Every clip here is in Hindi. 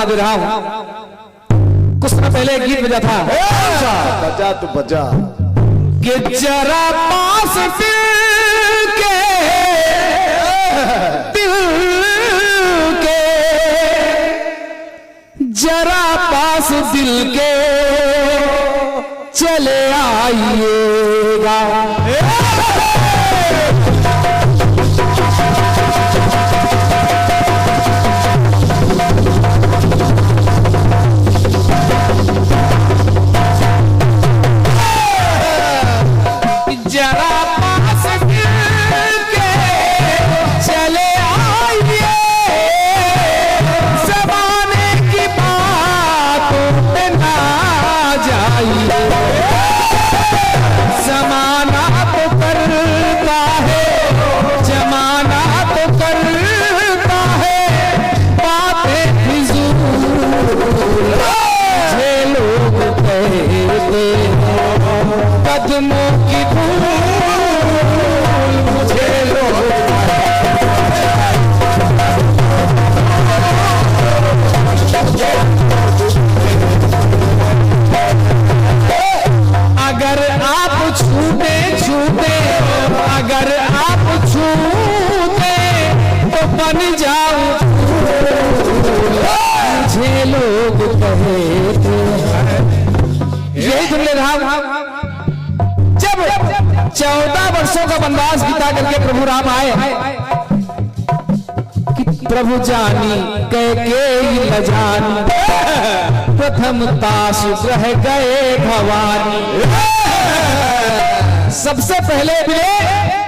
दे रहा हूं। कुछ समय पहले एक गीत बजा था, बजा तो बजा कि जरा पास दिल के जरा पास दिल के चले आइएगा। जरा पास दिल के चले आइए, ज़माने की बातों पे ना जाइए। ज़माना तो करता है, ज़माना तो करता है बातें फिजूल। ये लोग कहते कदमों की धूल, मुझे लोग अगर आप छूटे छूटे, अगर आप छूटे तो बन जाऊं मुझे लोग कहते। यही तुम ले रहा। जब 14 वर्षों का वनवास बिता करके प्रभु राम आए कि प्रभु जानी कैकेयी न जानी, प्रथम तासु ग्रह गए भवानी। सबसे पहले मिले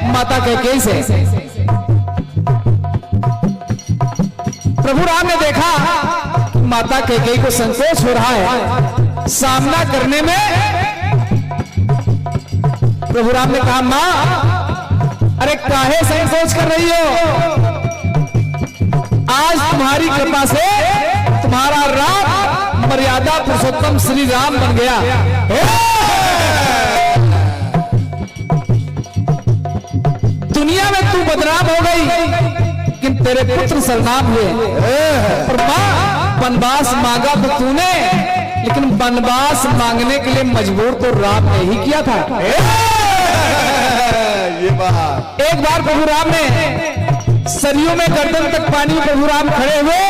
माता कैकेयी से। प्रभु राम ने देखा माता कैकेयी को संकोच हो रहा है सामना करने में। प्रभु राम ने कहा, मां अरे काहे संकोच कर रही हो? आज तुम्हारी कृपा से तुम्हारा राम मर्यादा पुरुषोत्तम श्री राम बन गया। दुनिया में तू बदनाम हो गई, लेकिन तेरे पुत्र सरनाम हुए। और मां वनवास मांगा तो तूने, लेकिन वनवास मांगने के लिए मजबूर तो राम ने ही किया था। ये बात। एक बार प्रभु राम ने सरयू में गर्दन तक पानी, प्रभु राम खड़े हुए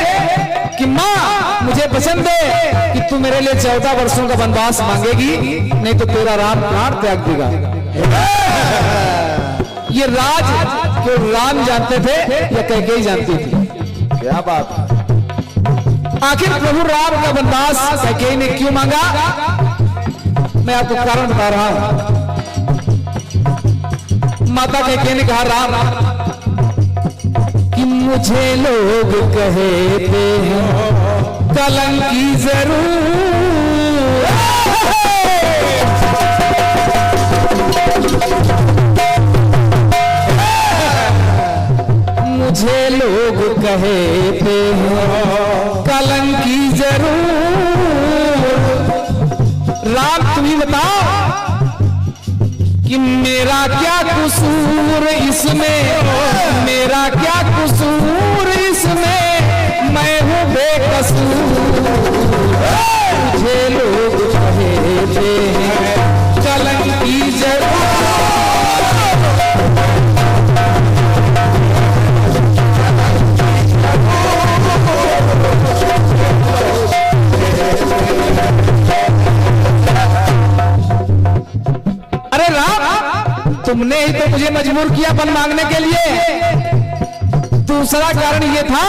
कि मां मुझे पसंद है कि तू मेरे लिए 14 वर्षों का वनवास मांगेगी, नहीं तो तेरा राम प्राण त्याग देगा। ये राज क्यों राम जानते थे या कैकेयी जानती थी? क्या बात। आखिर प्रभु राम का वनवास कैकेयी ने क्यों मांगा? मैं आपको कारण बता रहा हूं। माता कैकेयी ने कहा, राम कि मुझे लोग कहते हैं कलंकी जरूर, मुझे लोग कहते हैं कलंकी जरूर। राम तुम ही बताओ कि मेरा क्या कसूर इसमें, मेरा क्या कसूर इसमें, मैं हूं बेकसूर। मुझे लोग कहते हैं कलंकी जरूर। तुमने ही तो मुझे मजबूर किया वन मांगने के लिए। दूसरा कारण ये था,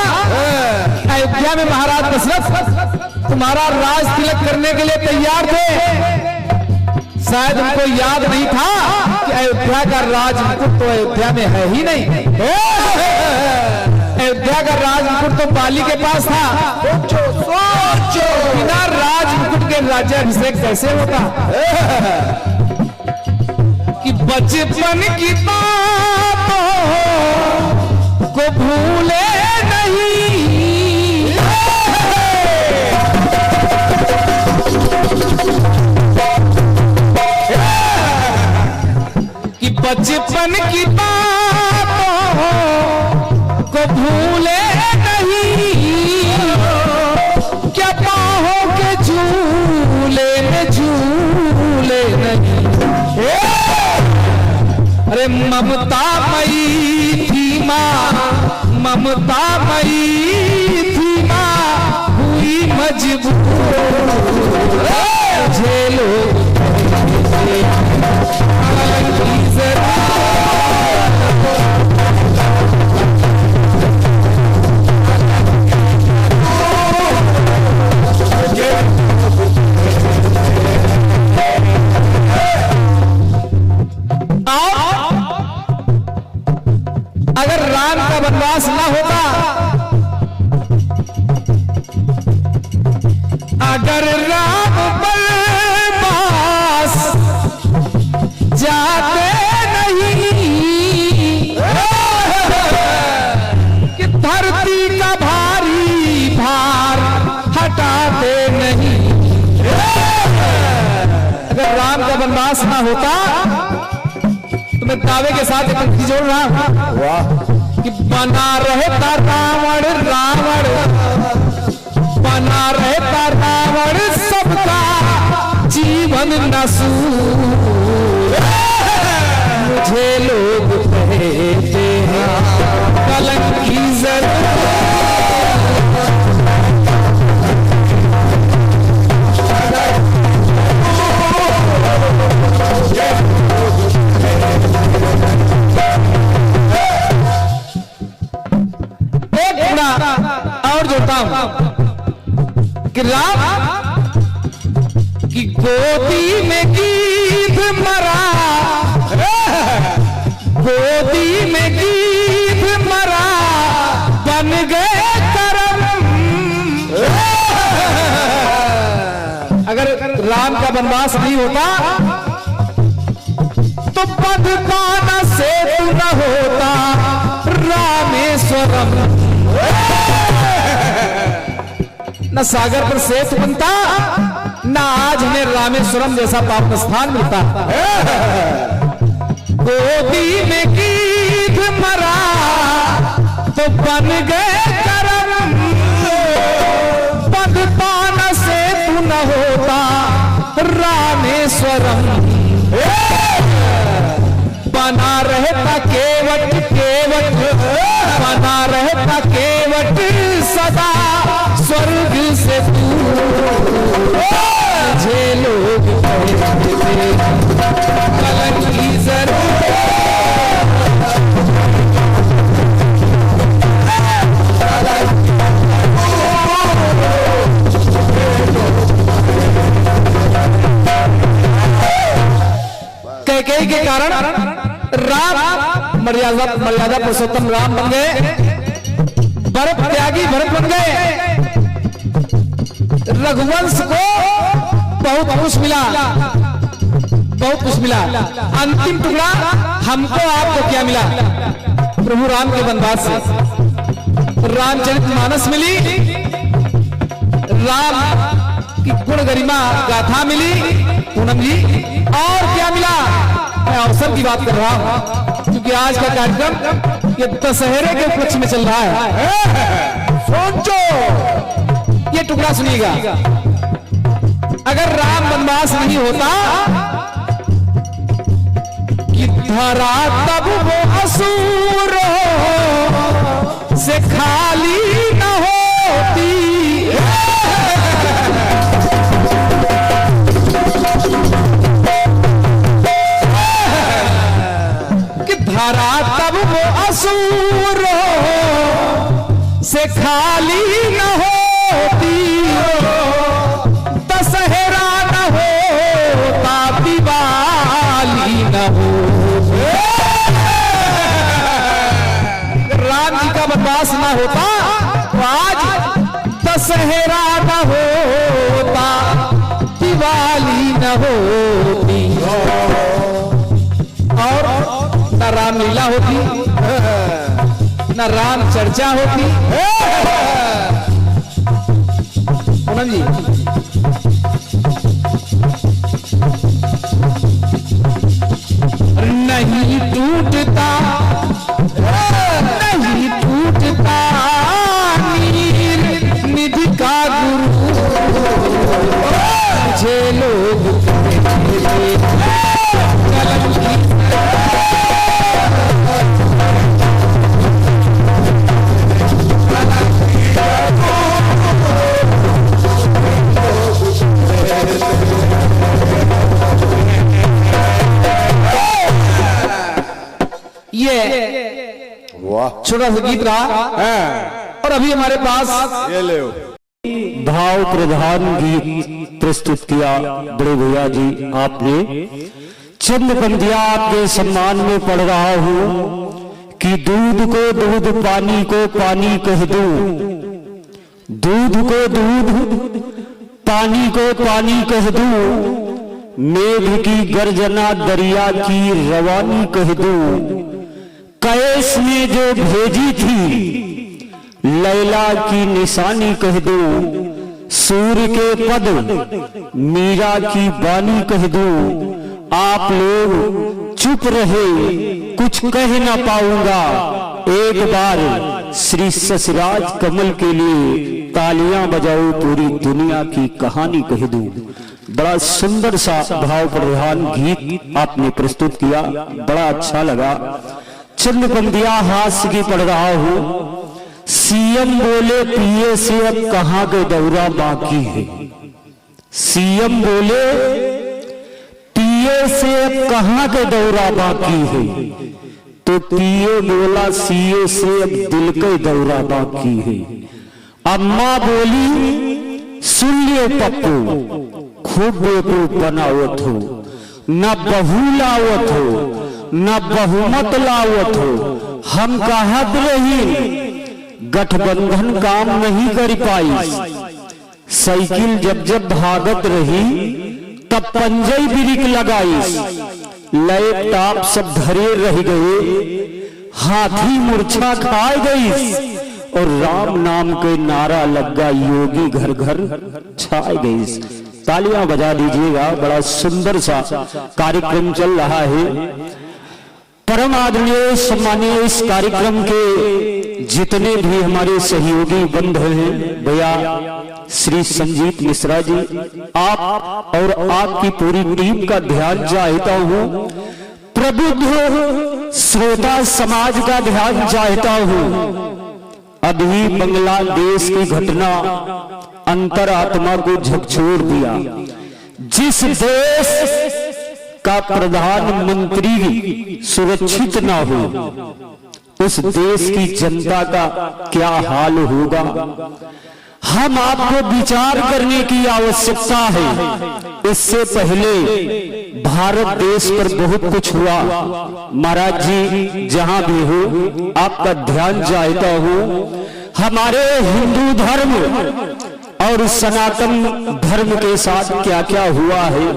अयोध्या में महाराज दशरथ तुम्हारा राज तिलक करने के लिए तैयार थे। शायद उनको याद नहीं था कि अयोध्या का राज मुकुट तो अयोध्या में है ही नहीं। अयोध्या का राज मुकुट तो बाली के पास था। सोचो सोचो, बिना राज मुकुट के राज्याभिषेक कैसे होता? कि बचपन की बातों को भूले नहीं, कि बचपन की बातों को भूले नहीं, अरे ममता मई थी माँ, ममता मई थी माँ, हुई मजबूर मुझे लोग अगर राम का वनवास ना होता, अगर राम वनवास जाते नहीं कि धरती का भारी भार हटाते नहीं, अगर राम का वनवास ना होता तो मैं दावे के साथ एक पंक्ति जोड़ रहा हूं वाह कि बना रहता रावण, रावण बना रहता रावण, सबका जीवन नसूर मुझे लोग कहते हैं कलंक की जरूरत। और जोड़ता हूं कि राम की गोदी में गीत मरा, गोदी में गीत मरा, बन गए करम। अगर राम का वनवास नहीं होता तो बंधपाना सेतु न होता रामेश्वरम, न सागर पर सेतु बनता, न आज हमें रामेश्वरम जैसा पावन स्थान मिलता। गोदी में गीत मरा तो बन गए करम, बंधपान सेतु न होता रामेश्वरम, बना रहता केवट केवट, बना रहता केवट सदा स्वर्ग से दूर मुझे लोग कहते कलंक की जरूरत। कैकेयी के कारण राम मर्यादा पुरुषोत्तम राम बन गए, भरत त्यागी भरत बन गए। रघुवंश को बहुत कुछ मिला, बहुत कुछ मिला। अंतिम टुकड़ा हमको आपको क्या मिला? प्रभु राम के वनवास से रामचरितमानस मिली, राम की गुण गरिमा गाथा मिली पूनम जी, और क्या मिला? मैं अवसर की बात कर रहा हूं क्योंकि आज का कार्यक्रम ये दशहरे के उपलक्ष्य में चल रहा है। सोचो, ये टुकड़ा सुनिएगा। अगर राम वनवास नहीं होता कि धरा तब वो असुरों से खाली न होती, कि धरा तब वो असुरों से खाली न होती, दशहरा न होता, दिवाली न हो। राम जी का वनवास न होता तो आज दशहरा न होता, दिवाली न होती, और न रामलीला होती, न राम चर्चा होती। पूनम जी, नहीं टूटता, नहीं टूटता नीर निधि का गुरु मुझे लोग कहते कलंक की ये वाह छोटा सा गीत रहा। और अभी हमारे पास ये ले भाव प्रधान गीत प्रस्तुत किया बड़े भैया जी आपने। चंद पंक्तियां आपके सम्मान में पढ़ रहा हूं कि दूध को दूध पानी को पानी कह दूं, दूध को दूध पानी को पानी कह दूं, मेघ की गर्जना दरिया की रवानी कह दूं, कैस ने जो भेजी थी लैला की निशानी कह दूं, सूर्य के पद मीरा की बानी कह दूं, आप लोग चुप रहे कुछ कह ना पाऊंगा, एक बार श्री ससराज कमल के लिए तालियां बजाओ पूरी दुनिया की कहानी कह दूं। बड़ा सुंदर सा भाव प्रधान गीत आपने प्रस्तुत किया, बड़ा अच्छा लगा। चंद पंक्तियां हास्य की पढ़ रहा हूं। सीएम बोले पीए से अब कहां के दौरा बाकी है, सीएम बोले पीए से अब कहां के दौरा बाकी है, तो पीए बोला सीए से अब दिल के दौरा बाकी है। अम्मा बोली सुन लियो पप्पू खूब बेवकूफ बनावत हो, न बहू लावत हो न बहुमत लावत हो, हम कहत रही गठबंधन काम नहीं कर पाई, साइकिल जब जब भागत रही तब पंजई बिरिक लगाई, लैपटॉप सब धरे रह गए, हाथी मूर्छा खाए गई, और राम नाम के नारा लग गया, योगी घर घर छाए गई। तालियां बजा दीजिएगा, बड़ा सुंदर सा कार्यक्रम चल रहा है। परम आदरणीय सम्मानीय इस कार्यक्रम के जितने भी हमारे सहयोगी बंधु हैं, भैया श्री संजीत मिश्रा जी, आप और आपकी पूरी टीम का ध्यान चाहता हूं, प्रबुद्ध श्रोता समाज का ध्यान चाहता हूं। अभी बांग्लादेश की घटना अंतरात्मा को झकझोर दिया। जिस देश का प्रधानमंत्री सुरक्षित ना हो, उस देश की जनता का क्या हाल होगा, हम आपको विचार करने की आवश्यकता है। इससे पहले भारत देश पर बहुत कुछ हुआ। महाराज जी जहां भी हो, आपका ध्यान चाहता हूं, हमारे हिंदू धर्म और सनातन धर्म के साथ क्या क्या हुआ है,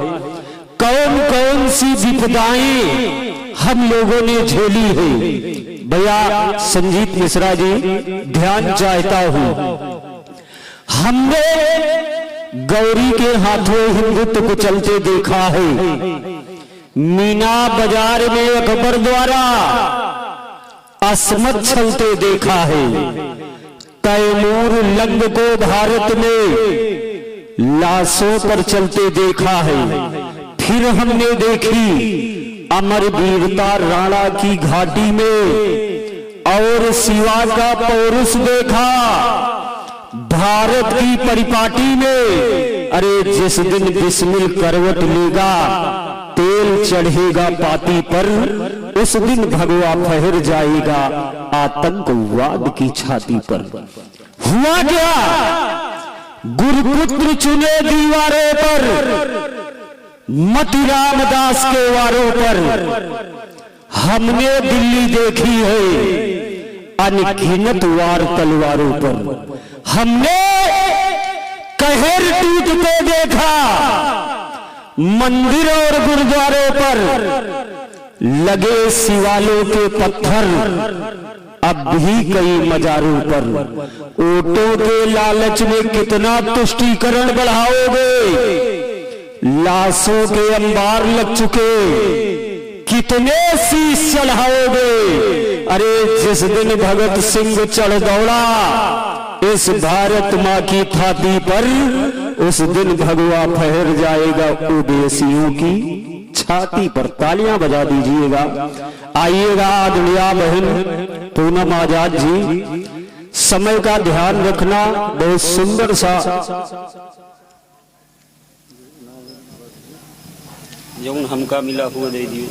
कौन कौन सी विपदाएं हम लोगों ने झेली है। भैया संजीत मिश्रा जी ध्यान चाहता हूं, हमने गौरी के हाथों हिंदुत्व को चलते देखा है, मीना बाजार में अकबर द्वारा असमत चलते देखा है, तैमूर लंग को भारत में लाशों पर चलते देखा है, फिर हमने देखी अमर वीरता राणा की घाटी में, और शिवा का पौरुष देखा भारत की परिपाटी में। अरे जिस दिन बिस्मिल करवट लेगा, तेल चढ़ेगा पाती पर, उस दिन भगवा फहर जाएगा आतंकवाद की छाती पर। हुआ क्या, गुरुपुत्र चुने दीवारों पर, मति रामदास के वारों पर, हमने दिल्ली देखी है अनगिनत वार तलवारों पर, हमने कहर टूटते देखा मंदिर और गुरुद्वारों पर, लगे शिवालों के पत्थर अब भी कई मजारों पर। ओटों के लालच में कितना तुष्टीकरण बढ़ाओगे, लाशों के अंबार लग चुके कितने शीश चढ़ाओगे। अरे जिस दिन भगत सिंह चढ़ दौड़ा इस भारत माँ की छाती पर, उस दिन भगवा फहर जाएगा ओबीसियों की छाती पर। तालियां बजा दीजिएगा। आइएगा आदरणीय बहन पूनम आजाद जी, समय का ध्यान रखना, बहुत सुंदर सा जौन हमका मिला हुआ दे दियो।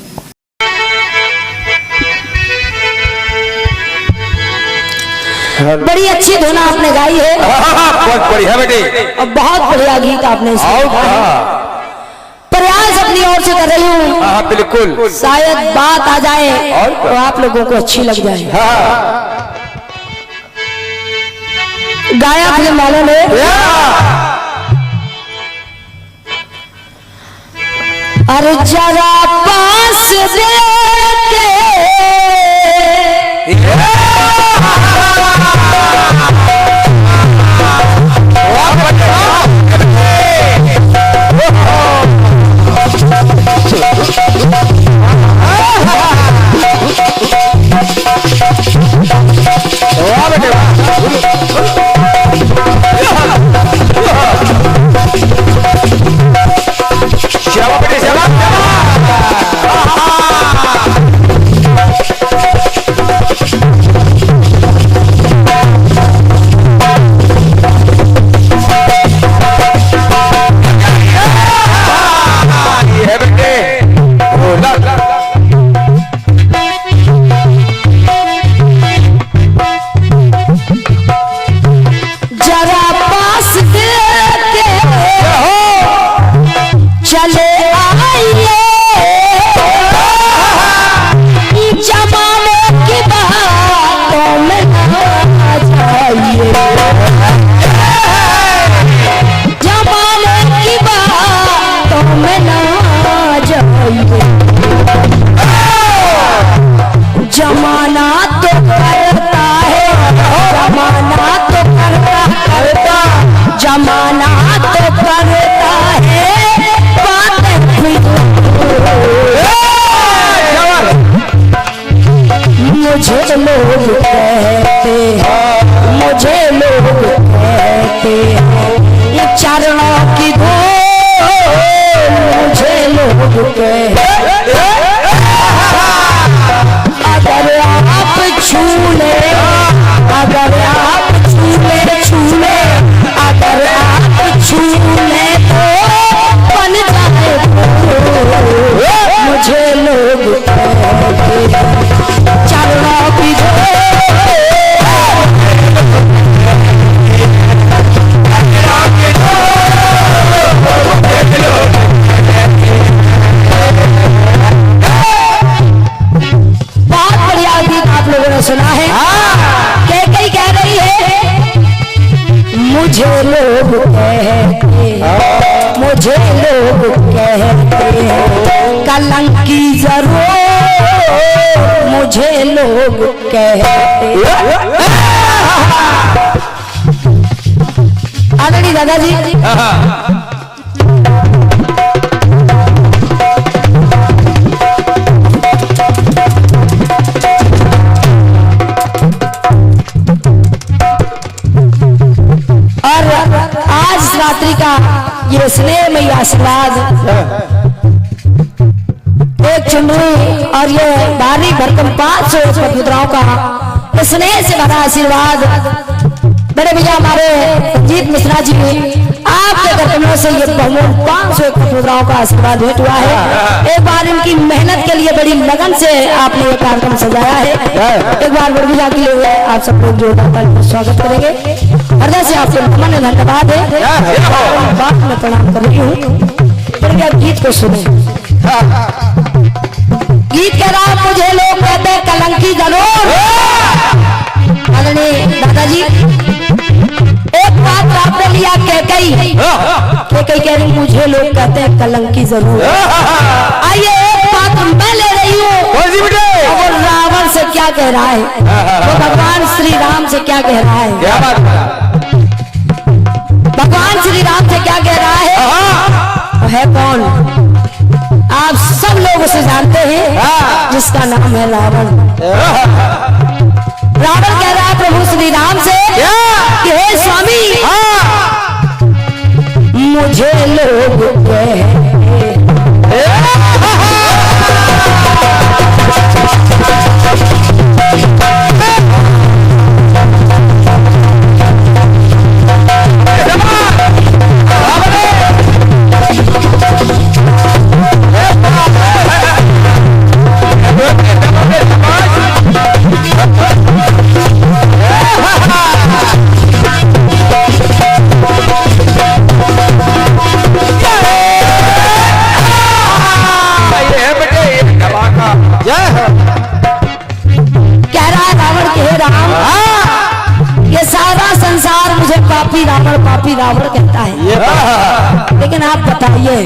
बड़ी अच्छी धुन आपने गाई है। बहुत बढ़िया बेटे। और बहुत बढ़िया गीत आपने इसमें गाया है। प्रयास अपनी ओर से कर रही हूँ। हाँ बिल्कुल। शायद बात आ जाए तो आप लोगों को अच्छी लग जाए। गाया फिल्म वालों ने अरे जरा पास देते जमाना तो करता है, जमाना तो करता, जमाना तो करता है बातें मुझे लोग कहते हैं, मुझे लोग कहते हैं ये चरणों की धूल, मुझे लोग कहते अगर आप छू ले, अगर आप छू ले, अगर आप छू ले तो बन जाए मुझे लोग कहते चरणों की सुना है। कई कह रही है मुझे लोग कहते, मुझे लोग कहते कलंकी जरूर, मुझे लोग कहते। आदरणीय दादाजी रात्रि का ये स्नेह में आशीर्वाद, एक चुनरी और ये भारी भरकम 500 मुद्राओं का स्नेह से भरा आशीर्वाद बड़े भैया हमारे संजीत मिश्रा जी आपके कदमों से ये बहुमूल्य 500 मुद्राओं का आशीर्वाद भेंट हुआ है। एक बार इनकी मेहनत के लिए बड़ी लगन से आपने ये कार्यक्रम सजाया है। एक बार बड़े भैया के लिए आप सब लोग जोरदार स्वागत करेंगे। हृदय से आपको नमन धन्यवाद है। बात में प्रणाम कर रही हूँ। बढ़िया गीत को सुने। गीत कह रहा मुझे लोग कहते कलंकी जरूर। आदरणीय दादाजी एक बात आपने लिया कई कह रही मुझे लोग कहते हैं कलंकी जरूर। आइए एक बात मैं ले रही हूँ, वो रावण से क्या कह रहा है, वो भगवान श्री राम से क्या कह रहा है। क्या बात भगवान श्री राम से क्या कह रहा है कौन आप सब लोग उसे जानते हैं जिसका नाम है रावण। रावण कह रहा है प्रभु श्री राम से कि हे स्वामी मुझे लोग कहते पापी रावण कहता है। लेकिन आप बताइए,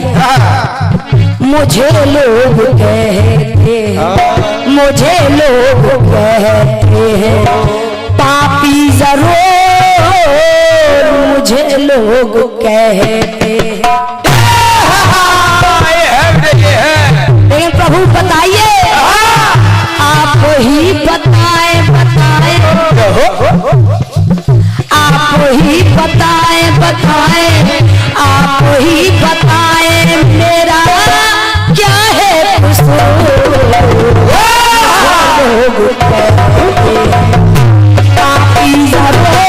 मुझे लोग कहते हैं पापी जरूर, मुझे लोग कहते हैं। लेकिन प्रभु बताइए, आप ही बताएं, आप ही बताएं मेरा क्या है कसूर। लोग कहते हैं पापी जरूर,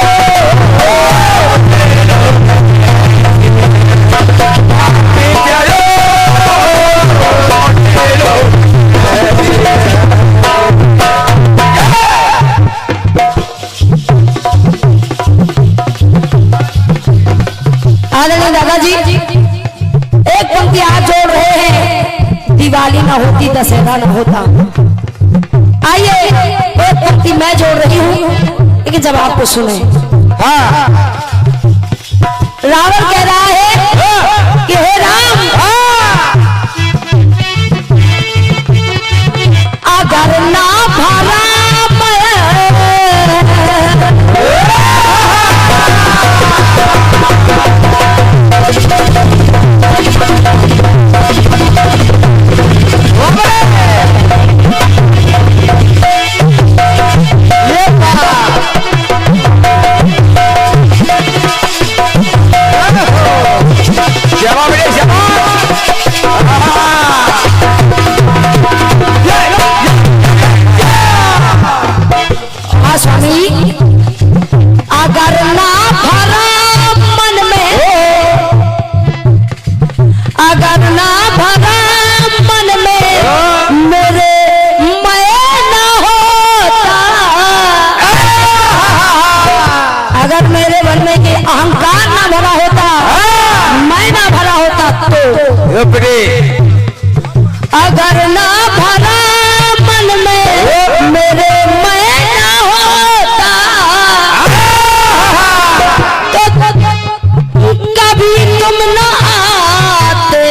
आदरणीय दादाजी एक पंक्ति हाथ जोड़ रहे हैं, दिवाली ना होती दशहरा ना होता। आइए एक पंक्ति मैं जोड़ रही हूँ, लेकिन जब आपको सुने। रावण कह रहा है कि हे राम, अगर ना भरा अगर ना भरा मन में मेरे मैं ना होता, तो कभी तुम ना आते।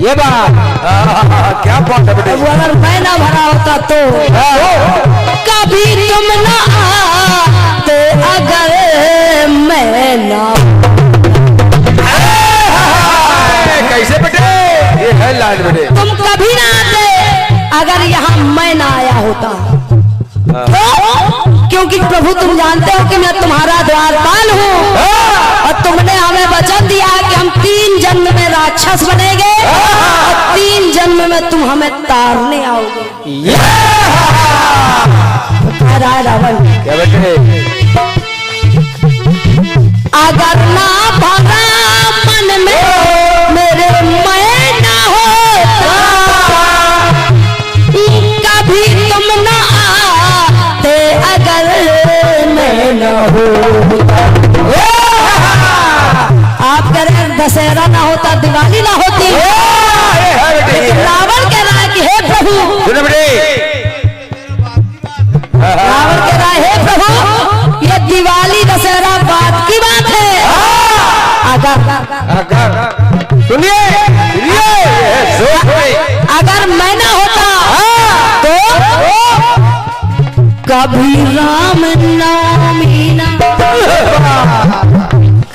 ये बात क्या बात है बेटे। अगर मैं ना भरा होता तो कभी तुम ना आते, अगर मैं ना। कैसे बेटे? ये है लाल बेटे। तुम कभी ना आते अगर यहाँ मैं ना आया होता। तो क्योंकि प्रभु तुम जानते हो कि मैं तुम्हारा द्वारपाल हूँ, और तुमने हमें वचन दिया कि हम 3 जन्म में राक्षस बनेंगे और 3 जन्म में तुम हमें तारने आओगे। रावण क्या बेटे? अगर ना भरा मन में मेरे मैं ना होता, कभी तुम ना आते, अगर मैं ना होता। आप कह रहे हैं दशहरा ना होता, दिवाली ना होती, लेकिन रावण कह रहा है कि हे प्रभु, रावण कह रहा है हे प्रभु, ये दिवाली दशहरा बात की बात है। सुनिए अगर मैं ना होता तो कभी राम नवमी ना,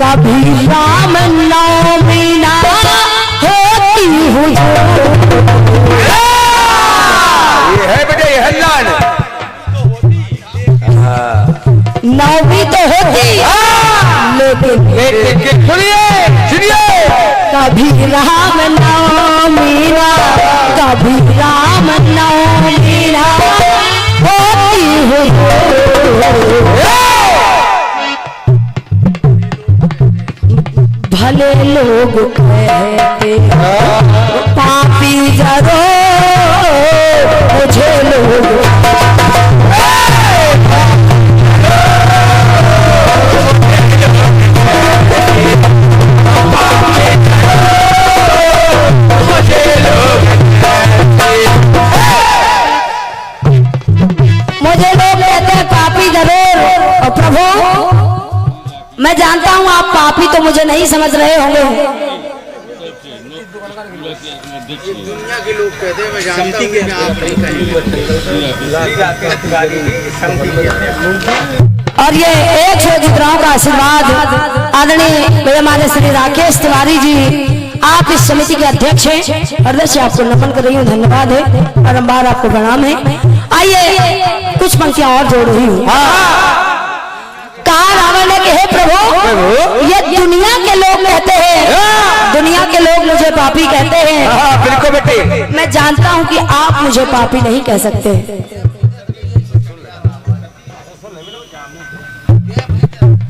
कभी राम नवमी ना होती हुजूर। ये है बेटे, ये है लाल। नवमी तो होती, लेकिन सुनिए कभी राम नवमी ना, कभी राम नवमी ना होती हुजूर। भले लोग कहते पापी जरूर, मुझे लोग मैं जानता हूँ आप पापी तो मुझे नहीं समझ रहे होंगे। दुनिया के लोग कहते हैं मैं जानता हूं कि आप नहीं कहेंगे। और ये 100 मुद्राओं का आशीर्वाद आदरणीय मेरे माने श्री राकेश तिवारी जी, आप इस समिति के अध्यक्ष हैं। हृदय से आपको नमन कर रही हूँ, धन्यवाद है, बारंबार आपको प्रणाम है। आइए कुछ पंक्तियां और जोड़ रही हूँ। कहा रावण ने कि हे प्रभु, ये दुनिया के लोग कहते हैं, दुनिया के लोग मुझे पापी कहते हैं। बिल्कुल बेटे, मैं जानता हूँ कि आप मुझे पापी नहीं कह सकते।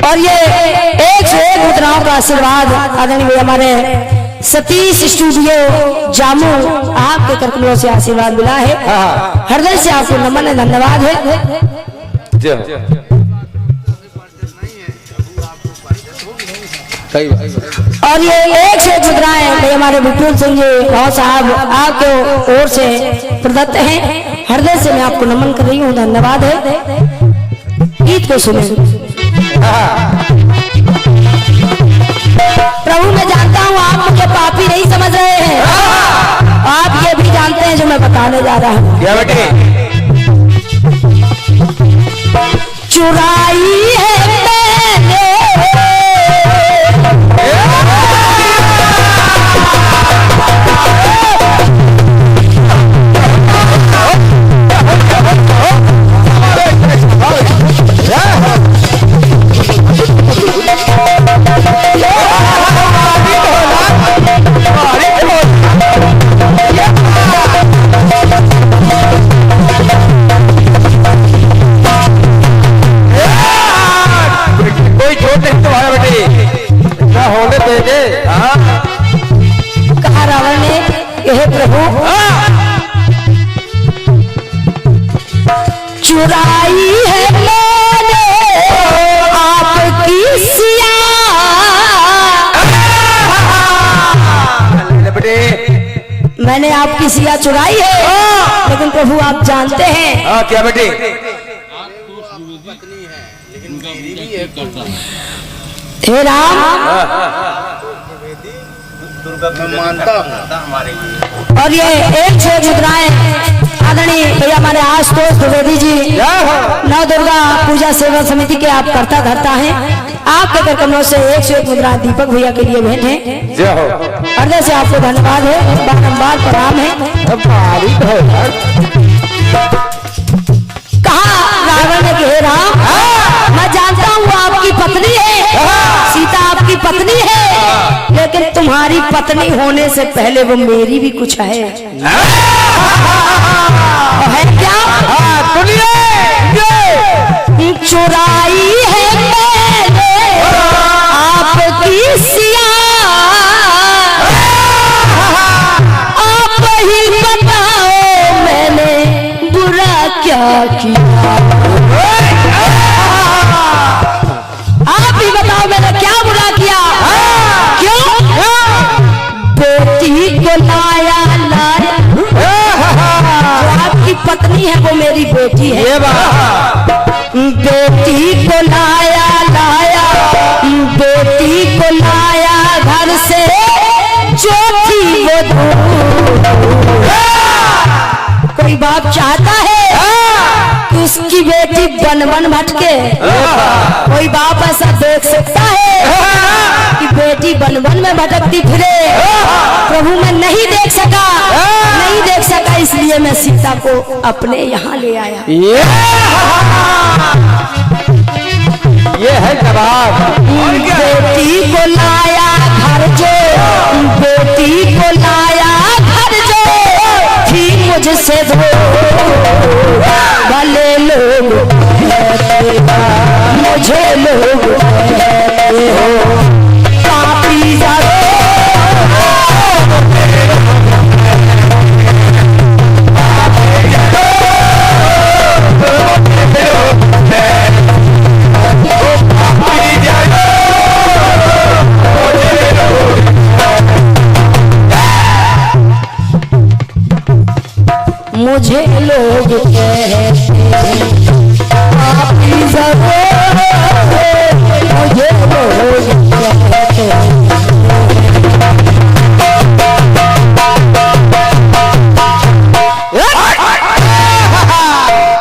और ये 101 मुद्राओं का आशीर्वाद आदरणीय हमारे सतीश स्टूडियो जामू, आपके करकमलों से आशीर्वाद मिला है। हृदय से आपको नमन है, धन्यवाद है। और ये 101 मुद्राएं भाई हमारे विपुल सिंह जी भाव साहब आपके ओर से प्रदत्त हैं। हृदय से मैं आपको नमन कर रही हूँ, धन्यवाद है। गीत को सुने। प्रभु मैं जानता हूँ आप मुझे पापी नहीं समझ रहे हैं, आप ये भी जानते हैं जो मैं बताने जा रहा हूँ। क्या बेटे? चुराई है मैंने कहा रावण ने, हे प्रभु चुराई है मैंने आपकी सिया। मैंने आपकी सिया चुराई है, लेकिन प्रभु आप जानते हैं। क्या बेटे? हे राम, मैं मानता हूँ। और ये 106 मुद्राएं आदरणीय भैया हमारे आशुतोष द्विवेदी जी, नव दुर्गा पूजा सेवा समिति के आप कर्ता धर्ता हैं। आपके करकमलों से 101 मुद्राएं दीपक भैया के लिए भेंट है। हृदय से आपको धन्यवाद है, बारंबार प्रणाम है। कहा रावण ने कि हे राम, मैं जानता हूँ आपकी पत्नी है, सीता आपकी पत्नी है, लेकिन तुम्हारी पत्नी होने से पहले वो मेरी भी कुछ है। है क्या? चुराई है मैंने आपकी सिया, आप ही बताओ मैंने बुरा क्या किया। आप ही बताओ मैंने क्या बुरा किया। क्यों? बेटी को लाया लाया, जो आपकी पत्नी है वो मेरी बेटी है। बेटी को लाया लाया, बेटी को लाया घर से, जो थी वो कोई बाप चाहता है कि उसकी बेटी बन बन भटके? कोई बाप ऐसा देख सकता है कि बेटी बन बन में भटकती फिरे? प्रभु मैं नहीं देख सका, नहीं देख सका, इसलिए मैं सीता को अपने यहाँ ले आया। ये है जवाब। बेटी को लाया घर जो, बेटी को लाया घर जो थी मुझसे धो, भले लोग मुझे लोग हो पापी जाओ। मुझे लोग कहते हैं पापी जरूर, मुझे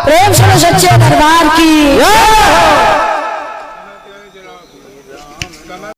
प्रेम सुनो सच्चे दरबार की